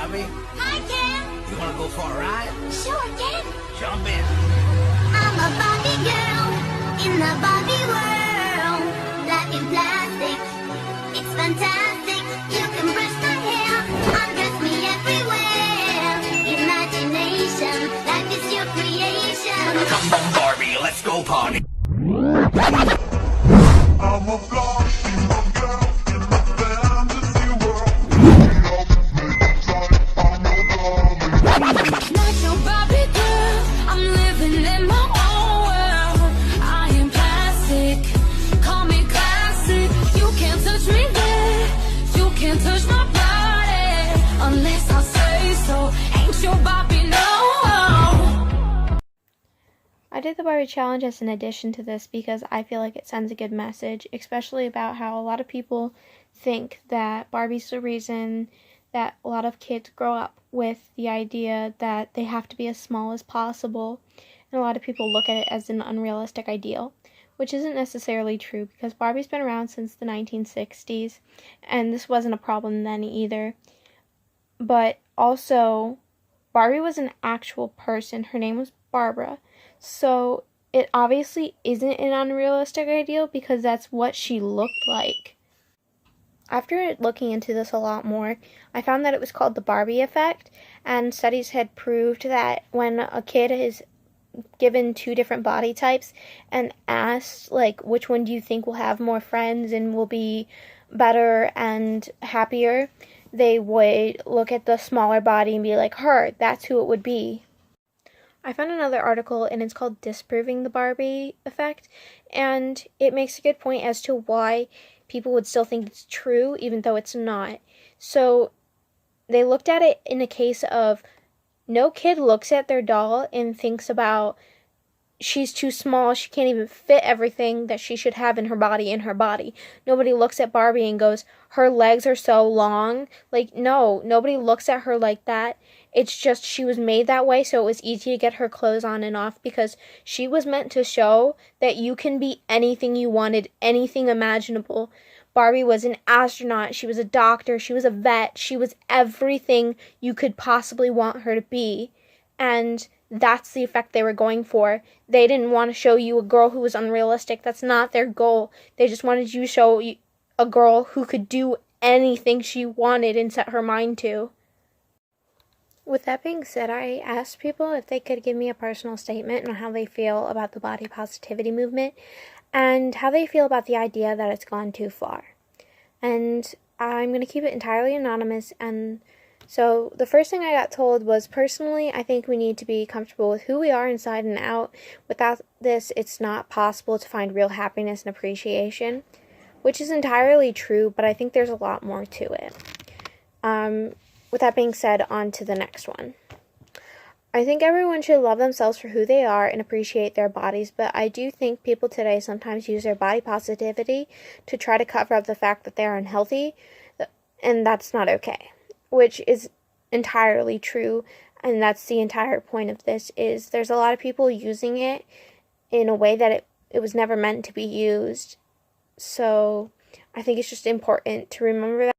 Barbie. Hi, Ken. You wanna go for a ride? Sure, Ken. Jump in. I'm a Barbie girl in the Barbie world. Life in plastic, it's fantastic. You can brush my hair, undress me everywhere. Imagination, life is your creation. Come on, Barbie, let's go party. I'm a Barbie girl in the fantasy world. I'm your darling. Not your Barbie girl, I'm living in my own world. I am plastic, call me classic. You can't touch me there, you can't touch my body unless I say so. Ain't your Barbie, no. I did the Barbie challenge as an addition to this because I feel like it sends a good message, especially about how a lot of people think that Barbie's the reason that a lot of kids grow up with the idea that they have to be as small as possible, and a lot of people look at it as an unrealistic ideal, which isn't necessarily true because Barbie's been around since the 1960s, and this wasn't a problem then either. But also, Barbie was an actual person. Her name was Barbara. So it obviously isn't an unrealistic ideal because that's what she looked like. After looking into this a lot more, I found that it was called the Barbie effect, and studies had proved that when a kid is given two different body types and asked, like, which one do you think will have more friends and will be better and happier, they would look at the smaller body and be like, her, that's who it would be. I found another article, and it's called Disproving the Barbie Effect, and it makes a good point as to why people would still think it's true, even though it's not. So, they looked at it in a case of no kid looks at their doll and thinks about she's too small, she can't even fit everything that she should have in her body. Nobody looks at Barbie and goes, her legs are so long. Like, no, nobody looks at her like that. It's just she was made that way, so it was easy to get her clothes on and off because she was meant to show that you can be anything you wanted, anything imaginable. Barbie was an astronaut, she was a doctor, she was a vet, she was everything you could possibly want her to be. And that's the effect they were going for. They didn't want to show you a girl who was unrealistic. That's not their goal. They just wanted you to show a girl who could do anything she wanted and set her mind to. With that being said, I asked people if they could give me a personal statement on how they feel about the body positivity movement and how they feel about the idea that it's gone too far. And I'm going to keep it entirely anonymous. And so the first thing I got told was, personally, I think we need to be comfortable with who we are inside and out. Without this, it's not possible to find real happiness and appreciation, which is entirely true, but I think there's a lot more to it. With that being said, on to the next one. I think everyone should love themselves for who they are and appreciate their bodies, but I do think people today sometimes use their body positivity to try to cover up the fact that they're unhealthy, and that's not okay, which is entirely true, and that's the entire point of this, is there's a lot of people using it in a way that it was never meant to be used. So I think it's just important to remember that.